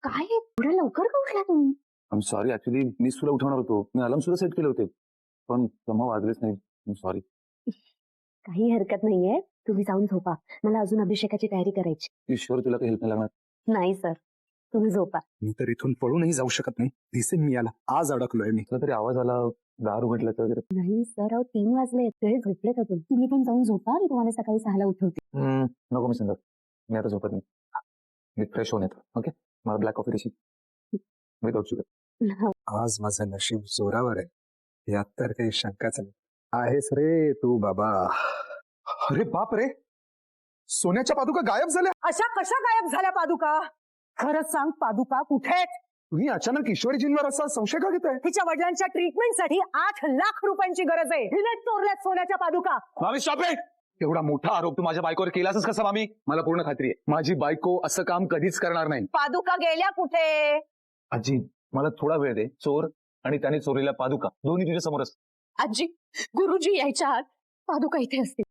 काय एवढ्या लवकर का उठला तुम्ही? आय एम सॉरी, ऍक्च्युली मीच तुला उठवणार होतो. मी अलार्म सुद्धा सेट केले होते, पण तेव्हा वाजलेच नाही. I am sorry. काही हरकत नाहीये, तुम्ही जाऊन झोपा. मला अजून अभिषेकाची तयारी करायची. ईश्वर तुला काही हेल्प नाही लागणार. नाही सर, तुम्ही झोपा. मी तर इथून पळूनही जाऊ शकत नाही. दिसेन मी याला. आज अडकलोय मी. तुला तरी आवाज आला, दार उघडलं तर वगैरे. नाही सर, अहो 3 वाजले, ते झोपले का तुम्ही पण जाऊन झोपा. मी तुम्हाला सकाळी 6ला उठवते. नको मी सांगत, मी आता झोपत नाही. मी फ्रेश होऊन येतो. ओके, मला ब्लॅक कॉफी देशील विदाउट शुगर. आज माझं नशीब जोरावर आहे, यात तर काही शंकाच नाही. आहेस रे तू बाबा. अरे बाप रे, सोन्याच्या पादुका गायब झाल्या. अशा कशा गायब झाल्या पादुका? खरंच सांग, पादुका कुठे आहेत? तुम्ही अचानक ईश्वरीजींवर असा संशय का घेताय? तिच्या वडिलांच्या ट्रीटमेंटसाठी 8 लाख रुपयांची गरज आहे. हिने चोरल्यात सोन्याच्या पादुका. मामी स्टॉप इट. एवढा मोठा आरोप तू माझ्या बायकोवर केलासच कसा मामी? मला पूर्ण खात्री आहे माझी बायको असं काम कधीच करणार नाही. पादुका गेल्या कुठे? आजी मला थोडा वेळ दे. चोर आणि त्याने चोरीला पादुका दोन्ही तुझ्या समोरच. आजी, गुरुजी यायच्या आत पादुका इथे असते.